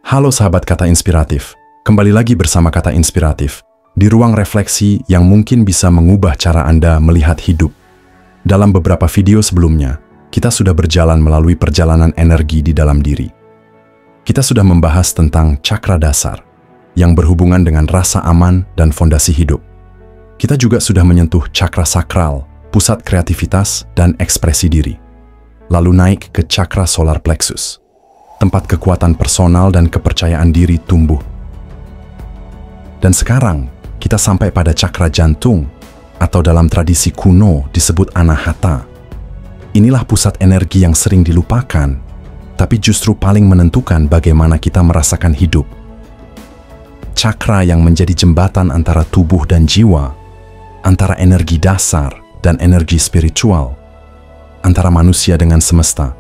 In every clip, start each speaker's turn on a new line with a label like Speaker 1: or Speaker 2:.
Speaker 1: Halo sahabat Kata Inspiratif, kembali lagi bersama Kata Inspiratif, di ruang refleksi yang mungkin bisa mengubah cara Anda melihat hidup. Dalam beberapa video sebelumnya, kita sudah berjalan melalui perjalanan energi di dalam diri. Kita sudah membahas tentang cakra dasar, yang berhubungan dengan rasa aman dan fondasi hidup. Kita juga sudah menyentuh cakra sakral, pusat kreativitas dan ekspresi diri. Lalu naik ke cakra solar plexus, tempat kekuatan personal dan kepercayaan diri tumbuh. Dan sekarang, kita sampai pada cakra jantung, atau dalam tradisi kuno disebut anahata. Inilah pusat energi yang sering dilupakan, tapi justru paling menentukan bagaimana kita merasakan hidup. Cakra yang menjadi jembatan antara tubuh dan jiwa, antara energi dasar dan energi spiritual, antara manusia dengan semesta.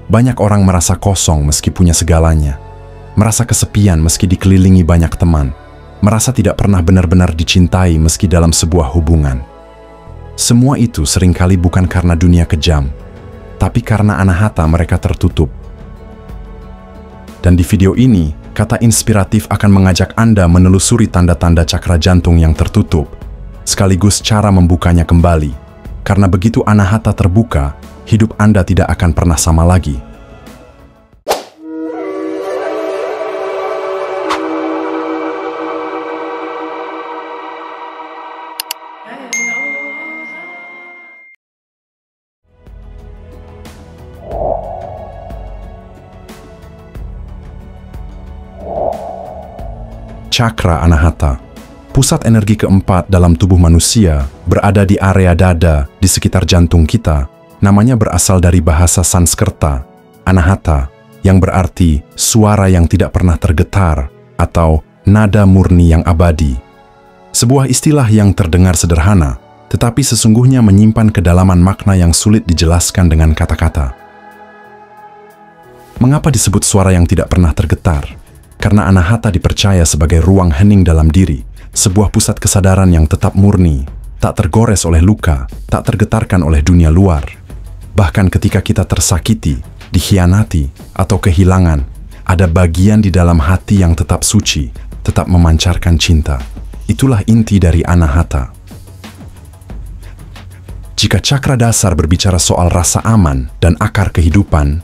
Speaker 1: Banyak orang merasa kosong meski punya segalanya, merasa kesepian meski dikelilingi banyak teman, merasa tidak pernah benar-benar dicintai meski dalam sebuah hubungan. Semua itu seringkali bukan karena dunia kejam, tapi karena anahata mereka tertutup. Dan di video ini, Kata Inspiratif akan mengajak Anda menelusuri tanda-tanda cakra jantung yang tertutup, sekaligus cara membukanya kembali. Karena begitu anahata terbuka, hidup Anda tidak akan pernah sama lagi. Cakra anahata, pusat energi keempat dalam tubuh manusia, berada di area dada di sekitar jantung kita. Namanya berasal dari bahasa Sanskerta, anahata, yang berarti suara yang tidak pernah tergetar atau nada murni yang abadi. Sebuah istilah yang terdengar sederhana, tetapi sesungguhnya menyimpan kedalaman makna yang sulit dijelaskan dengan kata-kata. Mengapa disebut suara yang tidak pernah tergetar? Karena anahata dipercaya sebagai ruang hening dalam diri, sebuah pusat kesadaran yang tetap murni, tak tergores oleh luka, tak tergetarkan oleh dunia luar. Bahkan ketika kita tersakiti, dikhianati, atau kehilangan, ada bagian di dalam hati yang tetap suci, tetap memancarkan cinta. Itulah inti dari anahata. Jika cakra dasar berbicara soal rasa aman dan akar kehidupan,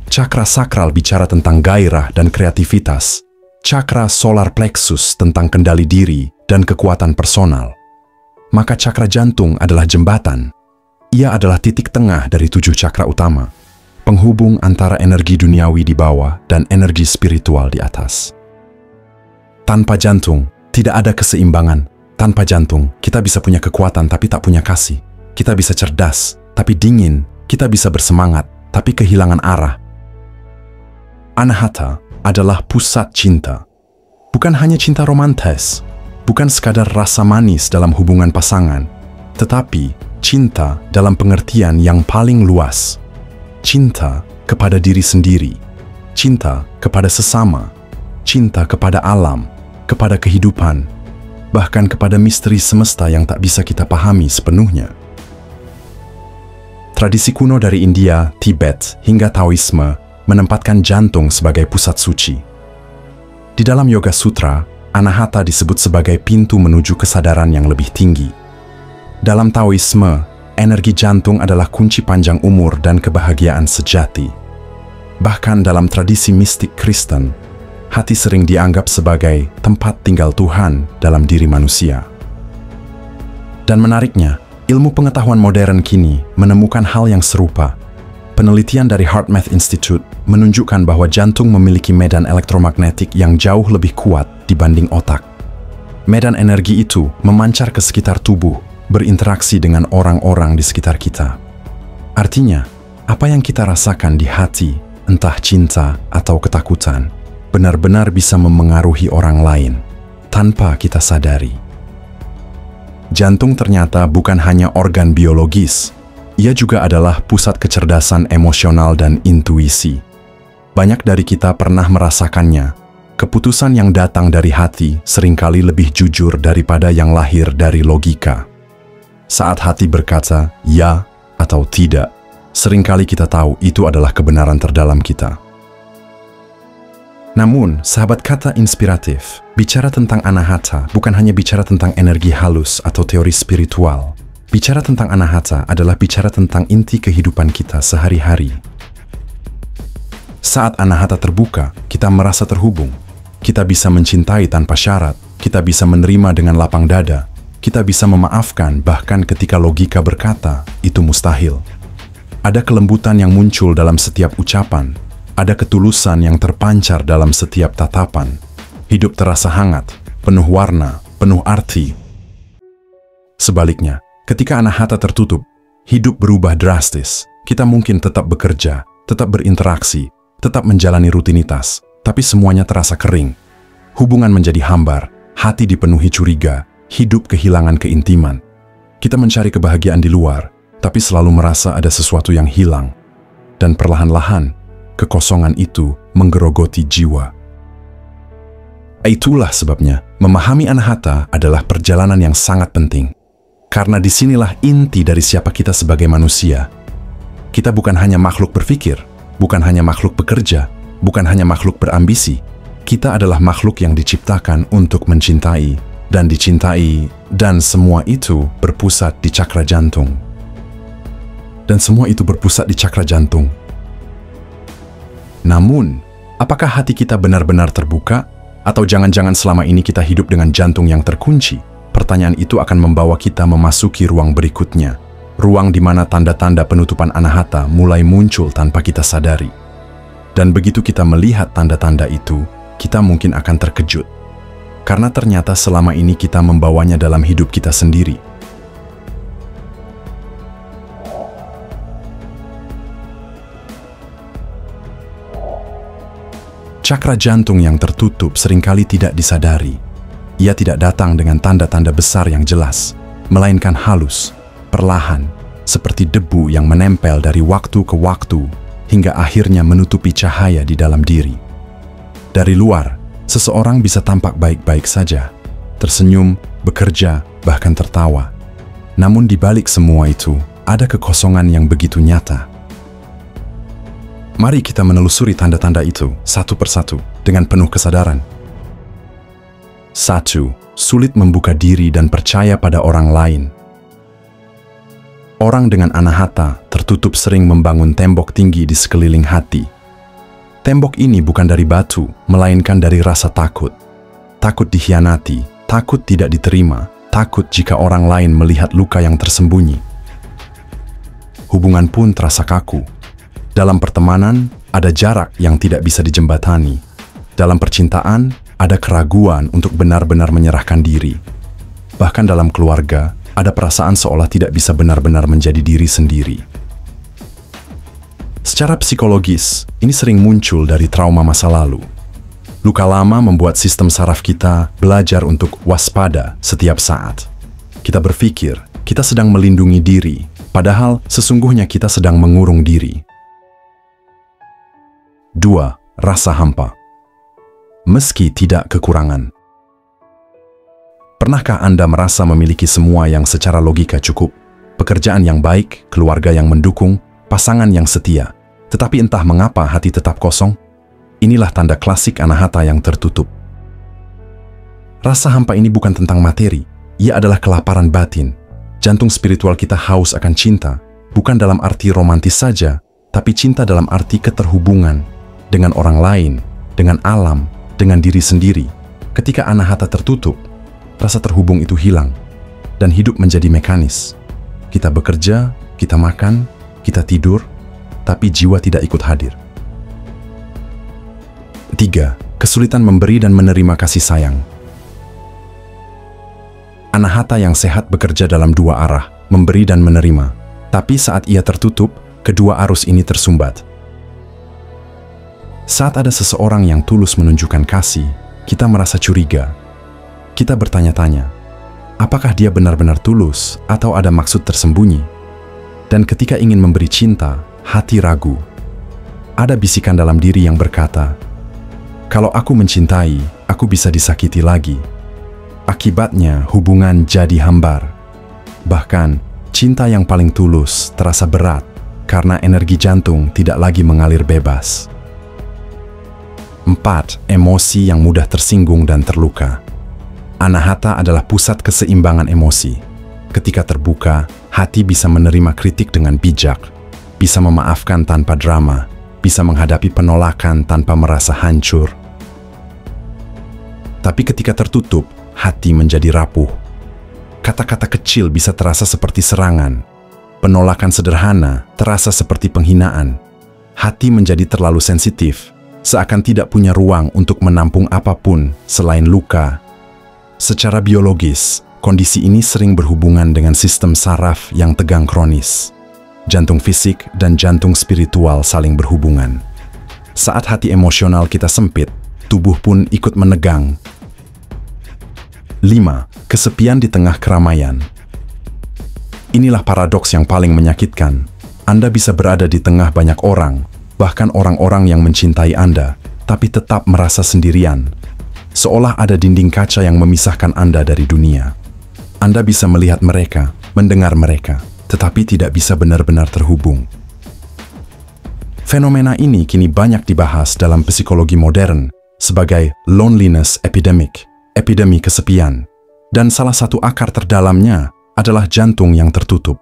Speaker 1: cakra sakral bicara tentang gairah dan kreativitas, cakra solar plexus tentang kendali diri dan kekuatan personal, maka cakra jantung adalah jembatan. Ia adalah titik tengah dari 7 cakra utama, penghubung antara energi duniawi di bawah dan energi spiritual di atas. Tanpa jantung, tidak ada keseimbangan. Tanpa jantung, kita bisa punya kekuatan tapi tak punya kasih. Kita bisa cerdas, tapi dingin. Kita bisa bersemangat, tapi kehilangan arah. Anahata adalah pusat cinta. Bukan hanya cinta romantis, bukan sekadar rasa manis dalam hubungan pasangan, tetapi cinta dalam pengertian yang paling luas. Cinta kepada diri sendiri, cinta kepada sesama, cinta kepada alam, kepada kehidupan, bahkan kepada misteri semesta yang tak bisa kita pahami sepenuhnya. Tradisi kuno dari India, Tibet, hingga Taoisme menempatkan jantung sebagai pusat suci. Di dalam Yoga Sutra, anahata disebut sebagai pintu menuju kesadaran yang lebih tinggi. Dalam Taoisme, energi jantung adalah kunci panjang umur dan kebahagiaan sejati. Bahkan dalam tradisi mistik Kristen, hati sering dianggap sebagai tempat tinggal Tuhan dalam diri manusia. Dan menariknya, ilmu pengetahuan modern kini menemukan hal yang serupa. Penelitian dari HeartMath Institute menunjukkan bahwa jantung memiliki medan elektromagnetik yang jauh lebih kuat dibanding otak. Medan energi itu memancar ke sekitar tubuh, berinteraksi dengan orang-orang di sekitar kita. Artinya, apa yang kita rasakan di hati, entah cinta atau ketakutan, benar-benar bisa memengaruhi orang lain tanpa kita sadari. Jantung ternyata bukan hanya organ biologis, ia juga adalah pusat kecerdasan emosional dan intuisi. Banyak dari kita pernah merasakannya. Keputusan yang datang dari hati seringkali lebih jujur daripada yang lahir dari logika. Saat hati berkata ya atau tidak, seringkali kita tahu itu adalah kebenaran terdalam kita. Namun, sahabat kata inspiratif, bicara tentang Anahata bukan hanya bicara tentang energi halus atau teori spiritual. Bicara tentang Anahata adalah bicara tentang inti kehidupan kita sehari-hari. Saat Anahata terbuka, kita merasa terhubung. Kita bisa mencintai tanpa syarat, kita bisa menerima dengan lapang dada, kita bisa memaafkan bahkan ketika logika berkata itu mustahil. Ada kelembutan yang muncul dalam setiap ucapan, ada ketulusan yang terpancar dalam setiap tatapan. Hidup terasa hangat, penuh warna, penuh arti. Sebaliknya, ketika Anahata tertutup, hidup berubah drastis. Kita mungkin tetap bekerja, tetap berinteraksi, tetap menjalani rutinitas, tapi semuanya terasa kering. Hubungan menjadi hambar, hati dipenuhi curiga, hidup kehilangan keintiman. Kita mencari kebahagiaan di luar, tapi selalu merasa ada sesuatu yang hilang. Dan perlahan-lahan, kekosongan itu menggerogoti jiwa. Itulah sebabnya, memahami Anahata adalah perjalanan yang sangat penting. Karena disinilah inti dari siapa kita sebagai manusia. Kita bukan hanya makhluk berpikir, bukan hanya makhluk bekerja, bukan hanya makhluk berambisi. Kita adalah makhluk yang diciptakan untuk mencintai dan dicintai, dan semua itu berpusat di cakra jantung. Dan semua itu berpusat di cakra jantung. Namun, apakah hati kita benar-benar terbuka? Atau jangan-jangan selama ini kita hidup dengan jantung yang terkunci? Pertanyaan itu akan membawa kita memasuki ruang berikutnya. Ruang di mana tanda-tanda penutupan Anahata mulai muncul tanpa kita sadari. Dan begitu kita melihat tanda-tanda itu, kita mungkin akan terkejut. Karena ternyata selama ini kita membawanya dalam hidup kita sendiri. Cakra jantung yang tertutup seringkali tidak disadari. Ia tidak datang dengan tanda-tanda besar yang jelas, melainkan halus, perlahan, seperti debu yang menempel dari waktu ke waktu, hingga akhirnya menutupi cahaya di dalam diri. Dari luar, seseorang bisa tampak baik-baik saja, tersenyum, bekerja, bahkan tertawa. Namun di balik semua itu, ada kekosongan yang begitu nyata. Mari kita menelusuri tanda-tanda itu satu persatu dengan penuh kesadaran. 1. Sulit membuka diri dan percaya pada orang lain. Orang dengan Anahata tertutup sering membangun tembok tinggi di sekeliling hati. Tembok ini bukan dari batu, melainkan dari rasa takut. Takut dikhianati, takut tidak diterima, takut jika orang lain melihat luka yang tersembunyi. Hubungan pun terasa kaku. Dalam pertemanan, ada jarak yang tidak bisa dijembatani. Dalam percintaan, ada keraguan untuk benar-benar menyerahkan diri. Bahkan dalam keluarga, ada perasaan seolah tidak bisa benar-benar menjadi diri sendiri. Secara psikologis, ini sering muncul dari trauma masa lalu. Luka lama membuat sistem saraf kita belajar untuk waspada setiap saat. Kita berpikir, kita sedang melindungi diri, padahal sesungguhnya kita sedang mengurung diri. 2. Rasa hampa. Meski tidak kekurangan. Pernahkah Anda merasa memiliki semua yang secara logika cukup? Pekerjaan yang baik, keluarga yang mendukung, pasangan yang setia. Tetapi entah mengapa hati tetap kosong? Inilah tanda klasik Anahata yang tertutup. Rasa hampa ini bukan tentang materi. Ia adalah kelaparan batin. Jantung spiritual kita haus akan cinta. Bukan dalam arti romantis saja, tapi cinta dalam arti keterhubungan. Dengan orang lain, dengan alam, dengan diri sendiri. Ketika Anahata tertutup, rasa terhubung itu hilang, dan hidup menjadi mekanis. Kita bekerja, kita makan, kita tidur, tapi jiwa tidak ikut hadir. 3. Kesulitan memberi dan menerima kasih sayang. Anahata yang sehat bekerja dalam dua arah, memberi dan menerima. Tapi saat ia tertutup, kedua arus ini tersumbat. Saat ada seseorang yang tulus menunjukkan kasih, kita merasa curiga. Kita bertanya-tanya, apakah dia benar-benar tulus atau ada maksud tersembunyi? Dan ketika ingin memberi cinta, hati ragu. Ada bisikan dalam diri yang berkata, kalau aku mencintai, aku bisa disakiti lagi. Akibatnya hubungan jadi hambar. Bahkan, cinta yang paling tulus terasa berat karena energi jantung tidak lagi mengalir bebas. 4. 4. Emosi yang mudah tersinggung dan terluka. Anahata adalah pusat keseimbangan emosi. Ketika terbuka, hati bisa menerima kritik dengan bijak, bisa memaafkan tanpa drama, bisa menghadapi penolakan tanpa merasa hancur. Tapi ketika tertutup, hati menjadi rapuh. Kata-kata kecil bisa terasa seperti serangan. Penolakan sederhana terasa seperti penghinaan. Hati menjadi terlalu sensitif, seakan tidak punya ruang untuk menampung apapun selain luka. Secara biologis, kondisi ini sering berhubungan dengan sistem saraf yang tegang kronis. Jantung fisik dan jantung spiritual saling berhubungan. Saat hati emosional kita sempit, tubuh pun ikut menegang. 5. Kesepian di tengah keramaian. Inilah paradoks yang paling menyakitkan. Anda bisa berada di tengah banyak orang, bahkan orang-orang yang mencintai Anda, tapi tetap merasa sendirian. Seolah ada dinding kaca yang memisahkan Anda dari dunia. Anda bisa melihat mereka, mendengar mereka, tetapi tidak bisa benar-benar terhubung. Fenomena ini kini banyak dibahas dalam psikologi modern sebagai loneliness epidemic, epidemi kesepian. Dan salah satu akar terdalamnya adalah jantung yang tertutup.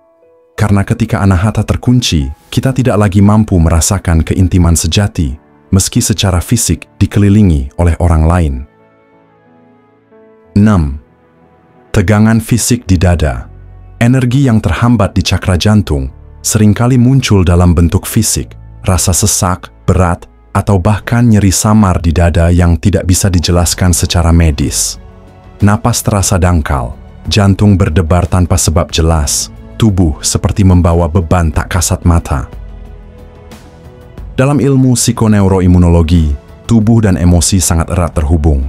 Speaker 1: Karena ketika anahata terkunci, kita tidak lagi mampu merasakan keintiman sejati, meski secara fisik dikelilingi oleh orang lain. 6. Tegangan fisik di dada. Energi yang terhambat di cakra jantung seringkali muncul dalam bentuk fisik, rasa sesak, berat, atau bahkan nyeri samar di dada yang tidak bisa dijelaskan secara medis. Napas terasa dangkal, jantung berdebar tanpa sebab jelas, tubuh seperti membawa beban tak kasat mata. Dalam ilmu psikoneuroimunologi, tubuh dan emosi sangat erat terhubung.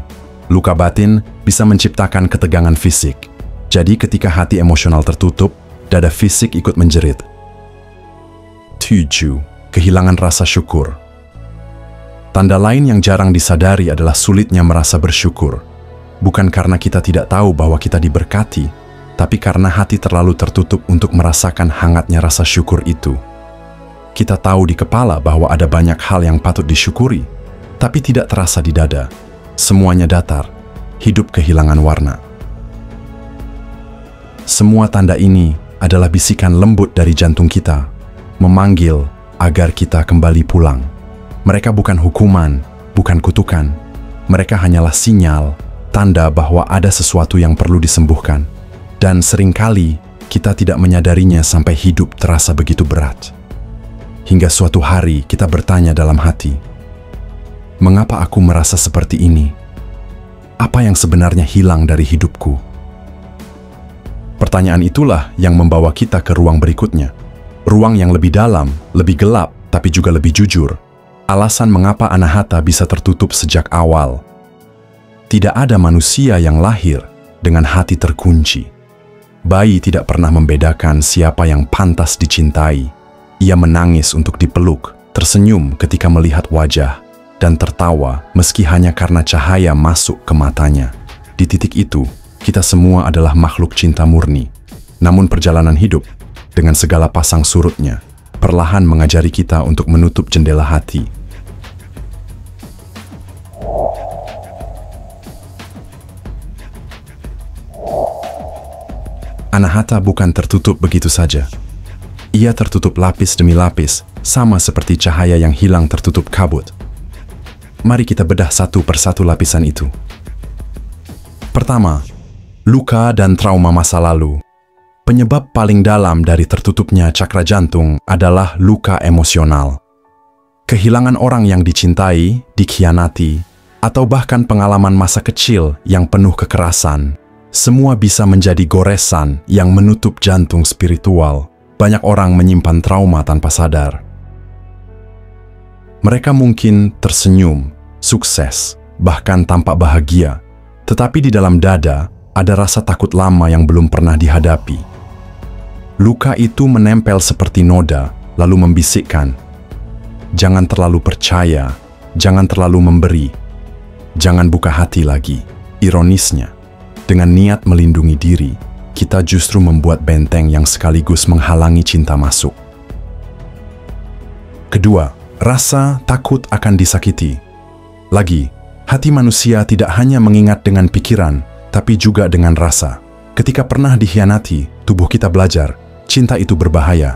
Speaker 1: Luka batin bisa menciptakan ketegangan fisik. Jadi ketika hati emosional tertutup, dada fisik ikut menjerit. 7. Kehilangan rasa syukur. Tanda lain yang jarang disadari adalah sulitnya merasa bersyukur. Bukan karena kita tidak tahu bahwa kita diberkati, tapi karena hati terlalu tertutup untuk merasakan hangatnya rasa syukur itu. Kita tahu di kepala bahwa ada banyak hal yang patut disyukuri, tapi tidak terasa di dada. Semuanya datar, hidup kehilangan warna. Semua tanda ini adalah bisikan lembut dari jantung kita, memanggil agar kita kembali pulang. Mereka bukan hukuman, bukan kutukan. Mereka hanyalah sinyal, tanda bahwa ada sesuatu yang perlu disembuhkan. Dan seringkali kita tidak menyadarinya sampai hidup terasa begitu berat. Hingga suatu hari kita bertanya dalam hati, mengapa aku merasa seperti ini? Apa yang sebenarnya hilang dari hidupku? Pertanyaan itulah yang membawa kita ke ruang berikutnya. Ruang yang lebih dalam, lebih gelap, tapi juga lebih jujur. Alasan mengapa anahata bisa tertutup sejak awal. Tidak ada manusia yang lahir dengan hati terkunci. Bayi tidak pernah membedakan siapa yang pantas dicintai. Ia menangis untuk dipeluk, tersenyum ketika melihat wajah, dan tertawa meski hanya karena cahaya masuk ke matanya. Di titik itu, kita semua adalah makhluk cinta murni. Namun perjalanan hidup, dengan segala pasang surutnya, perlahan mengajari kita untuk menutup jendela hati. Anahata bukan tertutup begitu saja. Ia tertutup lapis demi lapis, sama seperti cahaya yang hilang tertutup kabut. Mari kita bedah satu persatu lapisan itu. Pertama, luka dan trauma masa lalu. Penyebab paling dalam dari tertutupnya cakra jantung adalah luka emosional. Kehilangan orang yang dicintai, dikhianati, atau bahkan pengalaman masa kecil yang penuh kekerasan. Semua bisa menjadi goresan yang menutup jantung spiritual. Banyak orang menyimpan trauma tanpa sadar. Mereka mungkin tersenyum, sukses, bahkan tampak bahagia. Tetapi di dalam dada ada rasa takut lama yang belum pernah dihadapi. Luka itu menempel seperti noda, lalu membisikkan, jangan terlalu percaya, jangan terlalu memberi, jangan buka hati lagi. Ironisnya, dengan niat melindungi diri, kita justru membuat benteng yang sekaligus menghalangi cinta masuk. Kedua, rasa takut akan disakiti. Lagi, hati manusia tidak hanya mengingat dengan pikiran, tapi juga dengan rasa. Ketika pernah dikhianati, tubuh kita belajar, cinta itu berbahaya.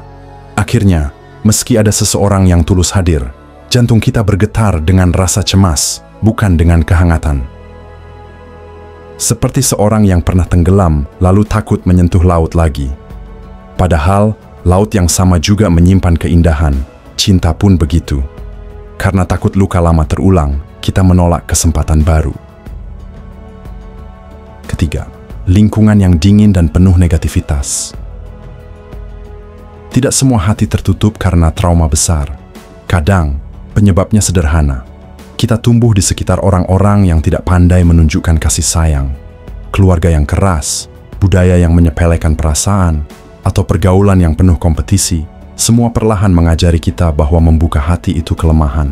Speaker 1: Akhirnya, meski ada seseorang yang tulus hadir, jantung kita bergetar dengan rasa cemas, bukan dengan kehangatan. Seperti seorang yang pernah tenggelam, lalu takut menyentuh laut lagi. Padahal, laut yang sama juga menyimpan keindahan, cinta pun begitu. Karena takut luka lama terulang, kita menolak kesempatan baru. Ketiga, lingkungan yang dingin dan penuh negativitas. Tidak semua hati tertutup karena trauma besar. Kadang, penyebabnya sederhana. Kita tumbuh di sekitar orang-orang yang tidak pandai menunjukkan kasih sayang, keluarga yang keras, budaya yang menyepelekan perasaan, atau pergaulan yang penuh kompetisi. Semua perlahan mengajari kita bahwa membuka hati itu kelemahan.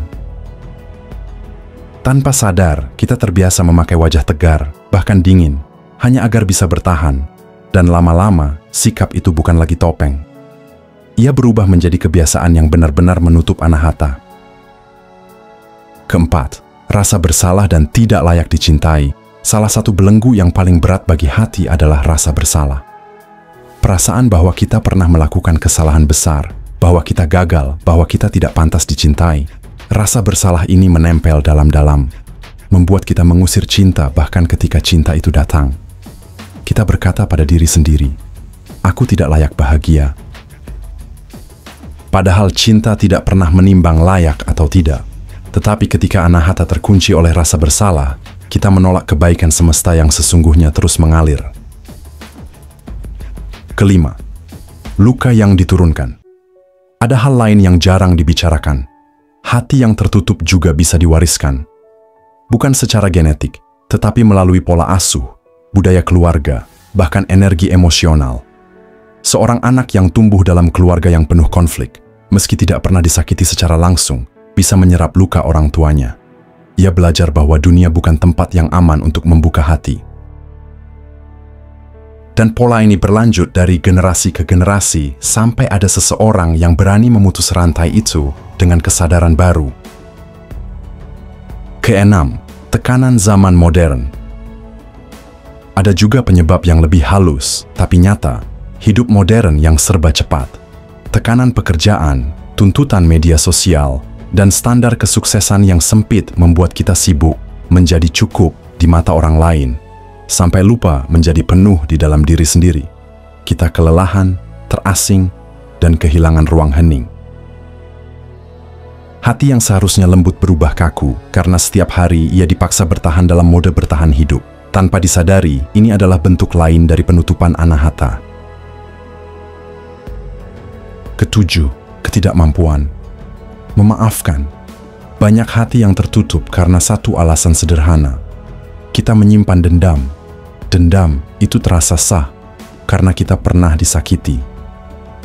Speaker 1: Tanpa sadar, kita terbiasa memakai wajah tegar, bahkan dingin, hanya agar bisa bertahan. Dan lama-lama, sikap itu bukan lagi topeng. Ia berubah menjadi kebiasaan yang benar-benar menutup anahata. Keempat, rasa bersalah dan tidak layak dicintai. Salah satu belenggu yang paling berat bagi hati adalah rasa bersalah. Perasaan bahwa kita pernah melakukan kesalahan besar, bahwa kita gagal, bahwa kita tidak pantas dicintai. Rasa bersalah ini menempel dalam-dalam, membuat kita mengusir cinta bahkan ketika cinta itu datang. Kita berkata pada diri sendiri, "Aku tidak layak bahagia." Padahal cinta tidak pernah menimbang layak atau tidak. Tetapi ketika anahata terkunci oleh rasa bersalah, kita menolak kebaikan semesta yang sesungguhnya terus mengalir. Kelima, luka yang diturunkan. Ada hal lain yang jarang dibicarakan. Hati yang tertutup juga bisa diwariskan. Bukan secara genetik, tetapi melalui pola asuh, budaya keluarga, bahkan energi emosional. Seorang anak yang tumbuh dalam keluarga yang penuh konflik, meski tidak pernah disakiti secara langsung, bisa menyerap luka orang tuanya. Ia belajar bahwa dunia bukan tempat yang aman untuk membuka hati. Dan pola ini berlanjut dari generasi ke generasi sampai ada seseorang yang berani memutus rantai itu dengan kesadaran baru. Keenam, tekanan zaman modern. Ada juga penyebab yang lebih halus, tapi nyata, hidup modern yang serba cepat. Tekanan pekerjaan, tuntutan media sosial, dan standar kesuksesan yang sempit membuat kita sibuk menjadi cukup di mata orang lain, sampai lupa menjadi penuh di dalam diri sendiri. Kita kelelahan, terasing, dan kehilangan ruang hening. Hati yang seharusnya lembut berubah kaku karena setiap hari ia dipaksa bertahan dalam mode bertahan hidup. Tanpa disadari, ini adalah bentuk lain dari penutupan anahata. Ketujuh, ketidakmampuan. Memaafkan. Banyak hati yang tertutup karena satu alasan sederhana. Kita menyimpan dendam. Dendam itu terasa sah karena kita pernah disakiti.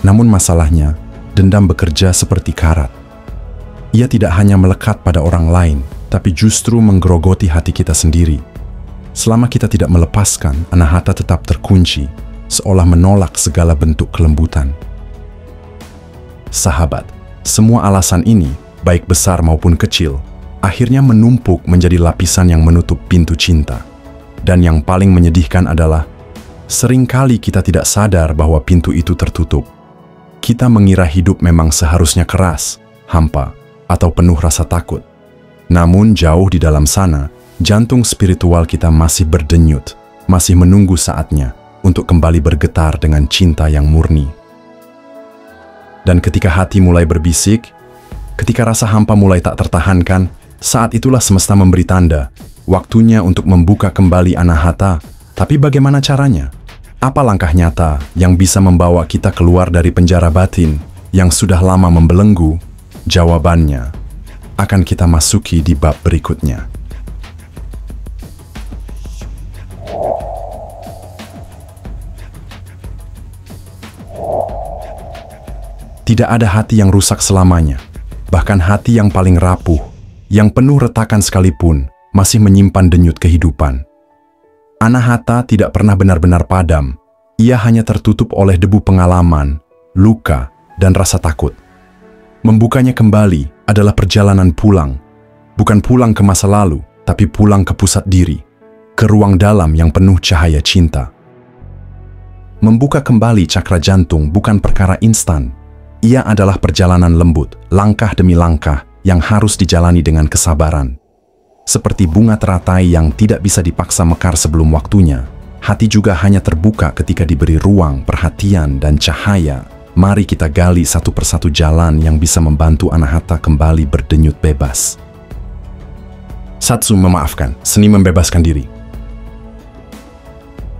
Speaker 1: Namun masalahnya, dendam bekerja seperti karat. Ia tidak hanya melekat pada orang lain, tapi justru menggerogoti hati kita sendiri. Selama kita tidak melepaskan, anahata tetap terkunci, seolah menolak segala bentuk kelembutan. Sahabat, semua alasan ini, baik besar maupun kecil, akhirnya menumpuk menjadi lapisan yang menutup pintu cinta. Dan yang paling menyedihkan adalah, seringkali kita tidak sadar bahwa pintu itu tertutup. Kita mengira hidup memang seharusnya keras, hampa, atau penuh rasa takut. Namun jauh di dalam sana, jantung spiritual kita masih berdenyut, masih menunggu saatnya untuk kembali bergetar dengan cinta yang murni. Dan ketika hati mulai berbisik, ketika rasa hampa mulai tak tertahankan, saat itulah semesta memberi tanda, waktunya untuk membuka kembali anahata. Tapi bagaimana caranya? Apa langkah nyata yang bisa membawa kita keluar dari penjara batin yang sudah lama membelenggu? Jawabannya akan kita masuki di bab berikutnya. Tidak ada hati yang rusak selamanya. Bahkan hati yang paling rapuh, yang penuh retakan sekalipun, masih menyimpan denyut kehidupan. Anahata tidak pernah benar-benar padam. Ia hanya tertutup oleh debu pengalaman, luka, dan rasa takut. Membukanya kembali adalah perjalanan pulang. Bukan pulang ke masa lalu, tapi pulang ke pusat diri, ke ruang dalam yang penuh cahaya cinta. Membuka kembali cakra jantung bukan perkara instan. Ia adalah perjalanan lembut, langkah demi langkah yang harus dijalani dengan kesabaran. Seperti bunga teratai yang tidak bisa dipaksa mekar sebelum waktunya, hati juga hanya terbuka ketika diberi ruang, perhatian, dan cahaya. Mari kita gali satu persatu jalan yang bisa membantu Anahata kembali berdenyut bebas. 1. Memaafkan, seni membebaskan diri.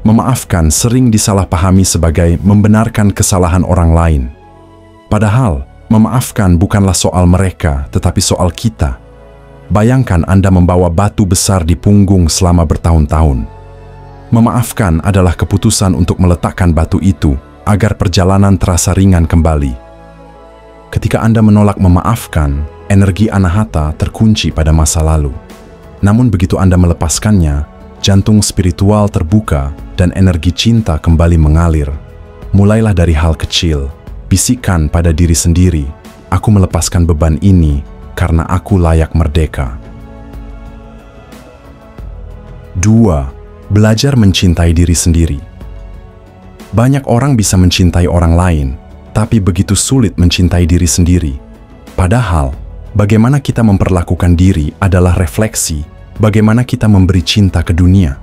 Speaker 1: Memaafkan sering disalahpahami sebagai membenarkan kesalahan orang lain. Padahal, memaafkan bukanlah soal mereka, tetapi soal kita. Bayangkan Anda membawa batu besar di punggung selama bertahun-tahun. Memaafkan adalah keputusan untuk meletakkan batu itu agar perjalanan terasa ringan kembali. Ketika Anda menolak memaafkan, energi Anahata terkunci pada masa lalu. Namun begitu Anda melepaskannya, jantung spiritual terbuka dan energi cinta kembali mengalir. Mulailah dari hal kecil. Bisikan pada diri sendiri, aku melepaskan beban ini karena aku layak merdeka. 2. Belajar mencintai diri sendiri. Banyak orang bisa mencintai orang lain, tapi begitu sulit mencintai diri sendiri. Padahal, bagaimana kita memperlakukan diri adalah refleksi bagaimana kita memberi cinta ke dunia.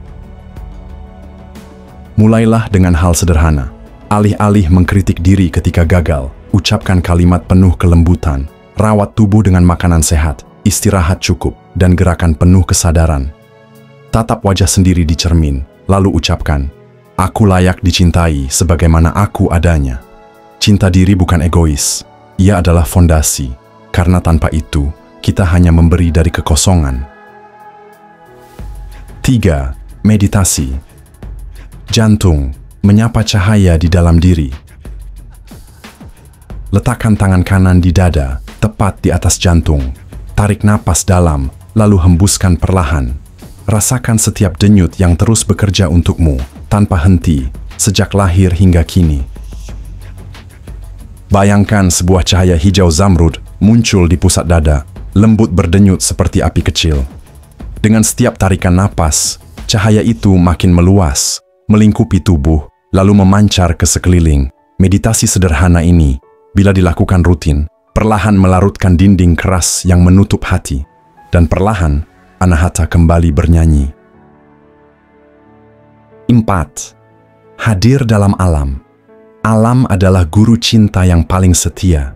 Speaker 1: Mulailah dengan hal sederhana. Alih-alih mengkritik diri ketika gagal, ucapkan kalimat penuh kelembutan, rawat tubuh dengan makanan sehat, istirahat cukup, dan gerakan penuh kesadaran. Tatap wajah sendiri di cermin, lalu ucapkan, aku layak dicintai sebagaimana aku adanya. Cinta diri bukan egois, ia adalah fondasi, karena tanpa itu, kita hanya memberi dari kekosongan. 3. Meditasi. Jantung menyapa cahaya di dalam diri. Letakkan tangan kanan di dada, tepat di atas jantung. Tarik napas dalam, lalu hembuskan perlahan. Rasakan setiap denyut yang terus bekerja untukmu, tanpa henti, sejak lahir hingga kini. Bayangkan sebuah cahaya hijau zamrud muncul di pusat dada, lembut berdenyut seperti api kecil. Dengan setiap tarikan napas, cahaya itu makin meluas, melingkupi tubuh, lalu memancar ke sekeliling. Meditasi sederhana ini, bila dilakukan rutin, perlahan melarutkan dinding keras yang menutup hati, dan perlahan Anahata kembali bernyanyi. 4. Hadir dalam alam. Alam adalah guru cinta yang paling setia.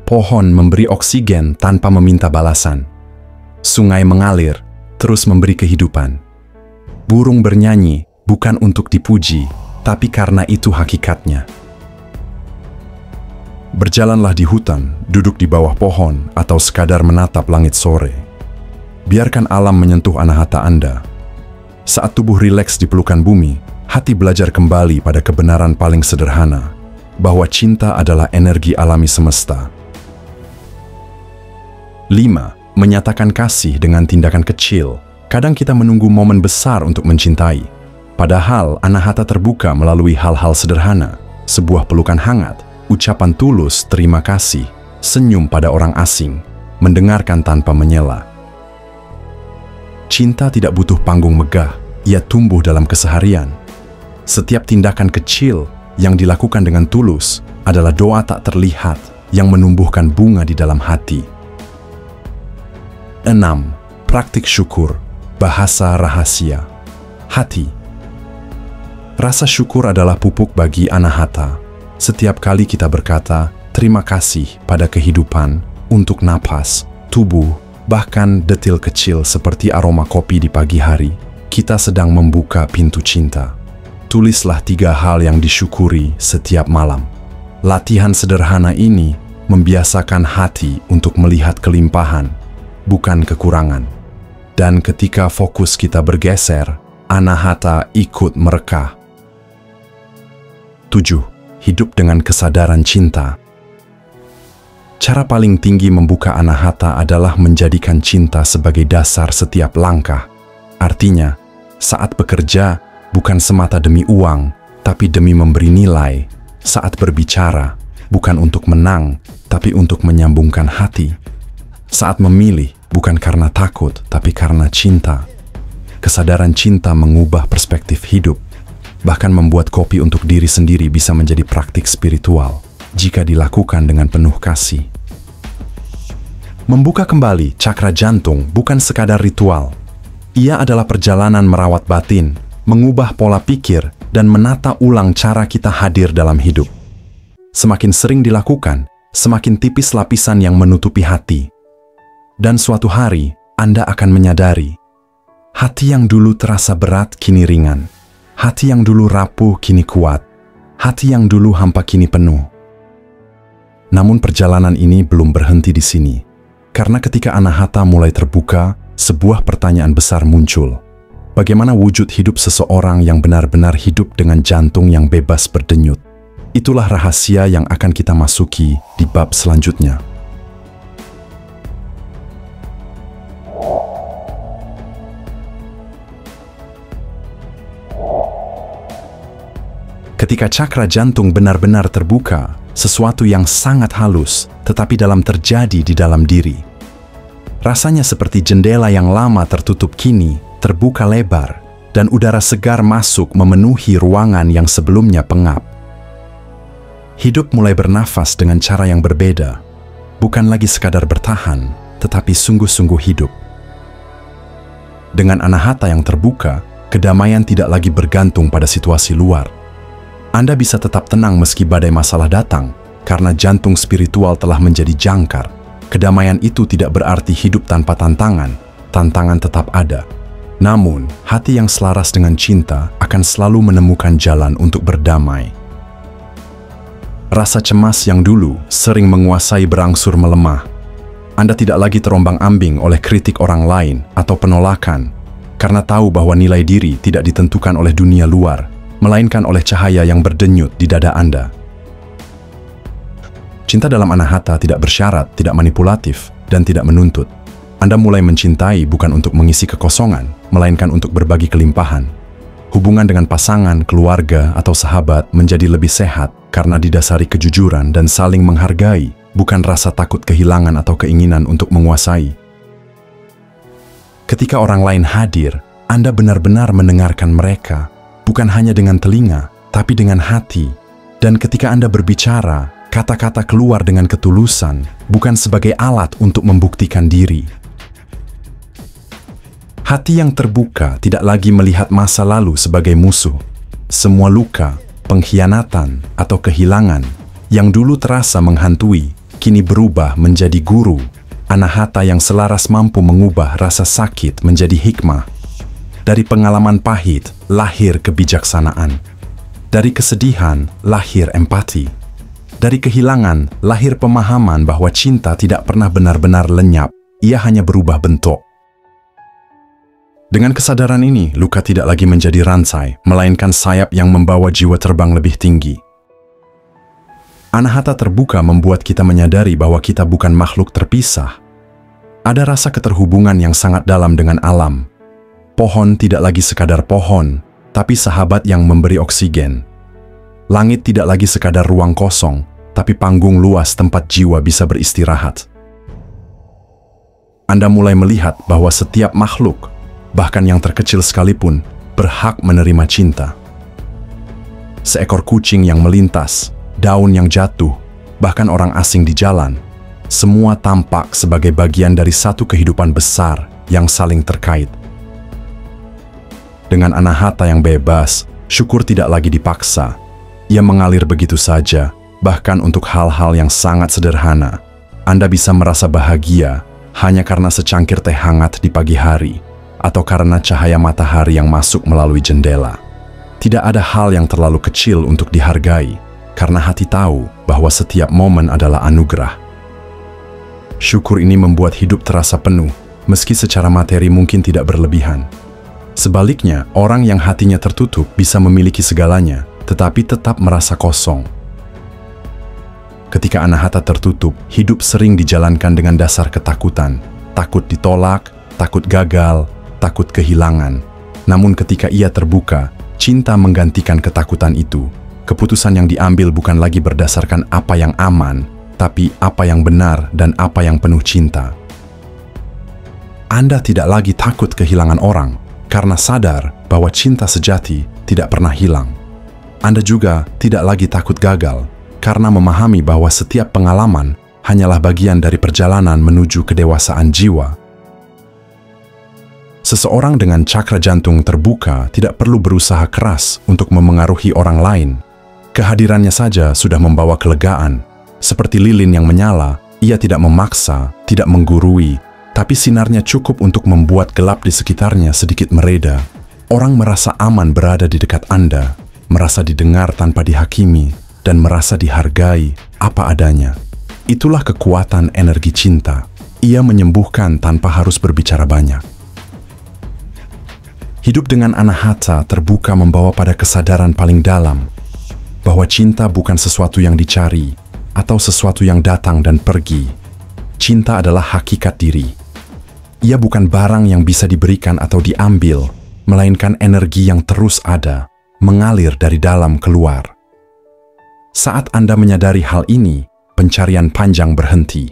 Speaker 1: Pohon memberi oksigen tanpa meminta balasan. Sungai mengalir, terus memberi kehidupan. Burung bernyanyi bukan untuk dipuji, tapi karena itu hakikatnya. Berjalanlah di hutan, duduk di bawah pohon, atau sekadar menatap langit sore. Biarkan alam menyentuh Anahata Anda. Saat tubuh rileks di pelukan bumi, hati belajar kembali pada kebenaran paling sederhana, bahwa cinta adalah energi alami semesta. 5. Menyatakan kasih dengan tindakan kecil. Kadang kita menunggu momen besar untuk mencintai. Padahal Anahata terbuka melalui hal-hal sederhana, sebuah pelukan hangat, ucapan tulus terima kasih, senyum pada orang asing, mendengarkan tanpa menyela. Cinta tidak butuh panggung megah, ia tumbuh dalam keseharian. Setiap tindakan kecil yang dilakukan dengan tulus adalah doa tak terlihat yang menumbuhkan bunga di dalam hati. 6. Praktik syukur, bahasa rahasia. Hati. Rasa syukur adalah pupuk bagi Anahata. Setiap kali kita berkata, terima kasih pada kehidupan, untuk napas, tubuh, bahkan detil kecil seperti aroma kopi di pagi hari, kita sedang membuka pintu cinta. Tulislah 3 hal yang disyukuri setiap malam. Latihan sederhana ini membiasakan hati untuk melihat kelimpahan, bukan kekurangan. Dan ketika fokus kita bergeser, Anahata ikut merekah. 7. Hidup dengan kesadaran cinta. Cara paling tinggi membuka Anahata adalah menjadikan cinta sebagai dasar setiap langkah. Artinya, saat bekerja bukan semata demi uang, tapi demi memberi nilai. Saat berbicara, bukan untuk menang, tapi untuk menyambungkan hati. Saat memilih, bukan karena takut, tapi karena cinta. Kesadaran cinta mengubah perspektif hidup, bahkan membuat kopi untuk diri sendiri bisa menjadi praktik spiritual jika dilakukan dengan penuh kasih. Membuka kembali cakra jantung bukan sekadar ritual. Ia adalah perjalanan merawat batin, mengubah pola pikir, dan menata ulang cara kita hadir dalam hidup. Semakin sering dilakukan, semakin tipis lapisan yang menutupi hati. Dan suatu hari, Anda akan menyadari, hati yang dulu terasa berat kini ringan. Hati yang dulu rapuh kini kuat. Hati yang dulu hampa kini penuh. Namun perjalanan ini belum berhenti di sini. Karena ketika Anahata mulai terbuka, sebuah pertanyaan besar muncul. Bagaimana wujud hidup seseorang yang benar-benar hidup dengan jantung yang bebas berdenyut? Itulah rahasia yang akan kita masuki di bab selanjutnya. Ketika cakra jantung benar-benar terbuka, sesuatu yang sangat halus tetapi dalam terjadi di dalam diri. Rasanya seperti jendela yang lama tertutup kini terbuka lebar dan udara segar masuk memenuhi ruangan yang sebelumnya pengap. Hidup mulai bernafas dengan cara yang berbeda, bukan lagi sekadar bertahan, tetapi sungguh-sungguh hidup. Dengan Anahata yang terbuka, kedamaian tidak lagi bergantung pada situasi luar. Anda bisa tetap tenang meski badai masalah datang, karena jantung spiritual telah menjadi jangkar. Kedamaian itu tidak berarti hidup tanpa tantangan, tantangan tetap ada. Namun, hati yang selaras dengan cinta akan selalu menemukan jalan untuk berdamai. Rasa cemas yang dulu sering menguasai berangsur melemah. Anda tidak lagi terombang-ambing oleh kritik orang lain atau penolakan, karena tahu bahwa nilai diri tidak ditentukan oleh dunia luar, melainkan oleh cahaya yang berdenyut di dada Anda. Cinta dalam Anahata tidak bersyarat, tidak manipulatif, dan tidak menuntut. Anda mulai mencintai bukan untuk mengisi kekosongan, melainkan untuk berbagi kelimpahan. Hubungan dengan pasangan, keluarga, atau sahabat menjadi lebih sehat karena didasari kejujuran dan saling menghargai, bukan rasa takut kehilangan atau keinginan untuk menguasai. Ketika orang lain hadir, Anda benar-benar mendengarkan mereka, bukan hanya dengan telinga, tapi dengan hati. Dan ketika Anda berbicara, kata-kata keluar dengan ketulusan, bukan sebagai alat untuk membuktikan diri. Hati yang terbuka tidak lagi melihat masa lalu sebagai musuh. Semua luka, pengkhianatan, atau kehilangan yang dulu terasa menghantui, kini berubah menjadi guru. Anahata yang selaras mampu mengubah rasa sakit menjadi hikmah. Dari pengalaman pahit, lahir kebijaksanaan. Dari kesedihan, lahir empati. Dari kehilangan, lahir pemahaman bahwa cinta tidak pernah benar-benar lenyap, ia hanya berubah bentuk. Dengan kesadaran ini, luka tidak lagi menjadi rantai, melainkan sayap yang membawa jiwa terbang lebih tinggi. Anahata terbuka membuat kita menyadari bahwa kita bukan makhluk terpisah. Ada rasa keterhubungan yang sangat dalam dengan alam. Pohon tidak lagi sekadar pohon, tapi sahabat yang memberi oksigen. Langit tidak lagi sekadar ruang kosong, tapi panggung luas tempat jiwa bisa beristirahat. Anda mulai melihat bahwa setiap makhluk, bahkan yang terkecil sekalipun, berhak menerima cinta. Seekor kucing yang melintas, daun yang jatuh, bahkan orang asing di jalan, semua tampak sebagai bagian dari satu kehidupan besar yang saling terkait. Dengan Anahata yang bebas, syukur tidak lagi dipaksa. Ia mengalir begitu saja, bahkan untuk hal-hal yang sangat sederhana. Anda bisa merasa bahagia hanya karena secangkir teh hangat di pagi hari, atau karena cahaya matahari yang masuk melalui jendela. Tidak ada hal yang terlalu kecil untuk dihargai, karena hati tahu bahwa setiap momen adalah anugerah. Syukur ini membuat hidup terasa penuh, meski secara materi mungkin tidak berlebihan. Sebaliknya, orang yang hatinya tertutup bisa memiliki segalanya, tetapi tetap merasa kosong. Ketika Anahata tertutup, hidup sering dijalankan dengan dasar ketakutan. Takut ditolak, takut gagal, takut kehilangan. Namun ketika ia terbuka, cinta menggantikan ketakutan itu. Keputusan yang diambil bukan lagi berdasarkan apa yang aman, tapi apa yang benar dan apa yang penuh cinta. Anda tidak lagi takut kehilangan orang karena sadar bahwa cinta sejati tidak pernah hilang. Anda juga tidak lagi takut gagal karena memahami bahwa setiap pengalaman hanyalah bagian dari perjalanan menuju kedewasaan jiwa. Seseorang dengan cakra jantung terbuka tidak perlu berusaha keras untuk memengaruhi orang lain. Kehadirannya saja sudah membawa kelegaan. Seperti lilin yang menyala, ia tidak memaksa, tidak menggurui, tapi sinarnya cukup untuk membuat gelap di sekitarnya sedikit mereda. Orang merasa aman berada di dekat Anda, merasa didengar tanpa dihakimi, dan merasa dihargai apa adanya. Itulah kekuatan energi cinta. Ia menyembuhkan tanpa harus berbicara banyak. Hidup dengan anahata terbuka membawa pada kesadaran paling dalam bahwa cinta bukan sesuatu yang dicari atau sesuatu yang datang dan pergi. Cinta adalah hakikat diri. Ia bukan barang yang bisa diberikan atau diambil, melainkan energi yang terus ada, mengalir dari dalam keluar. Saat Anda menyadari hal ini, pencarian panjang berhenti.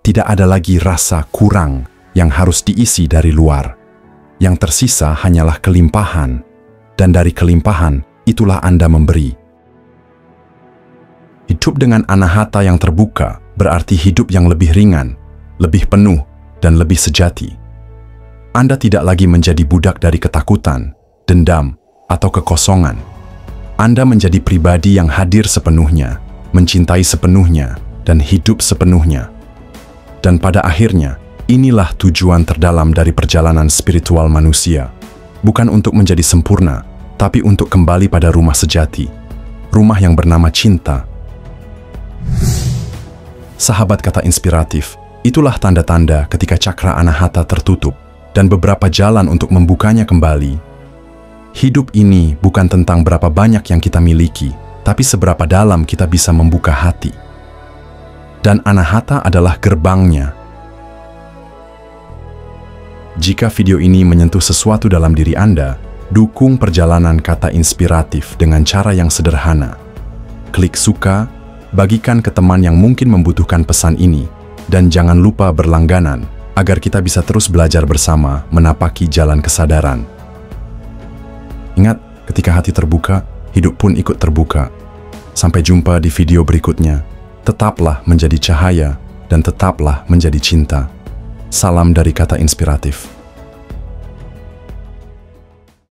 Speaker 1: Tidak ada lagi rasa kurang yang harus diisi dari luar. Yang tersisa hanyalah kelimpahan, dan dari kelimpahan itulah Anda memberi. Hidup dengan anahata yang terbuka berarti hidup yang lebih ringan, lebih penuh, dan lebih sejati. Anda tidak lagi menjadi budak dari ketakutan, dendam, atau kekosongan. Anda menjadi pribadi yang hadir sepenuhnya, mencintai sepenuhnya, dan hidup sepenuhnya. Dan pada akhirnya, inilah tujuan terdalam dari perjalanan spiritual manusia. Bukan untuk menjadi sempurna, tapi untuk kembali pada rumah sejati. Rumah yang bernama cinta. Sahabat kata inspiratif, itulah tanda-tanda ketika cakra anahata tertutup dan beberapa jalan untuk membukanya kembali. Hidup ini bukan tentang berapa banyak yang kita miliki, tapi seberapa dalam kita bisa membuka hati. Dan anahata adalah gerbangnya. Jika video ini menyentuh sesuatu dalam diri Anda, dukung perjalanan kata inspiratif dengan cara yang sederhana. Klik suka, bagikan ke teman yang mungkin membutuhkan pesan ini, dan jangan lupa berlangganan agar kita bisa terus belajar bersama menapaki jalan kesadaran. Ingat, ketika hati terbuka, hidup pun ikut terbuka. Sampai jumpa di video berikutnya. Tetaplah menjadi cahaya dan tetaplah menjadi cinta. Salam dari kata inspiratif.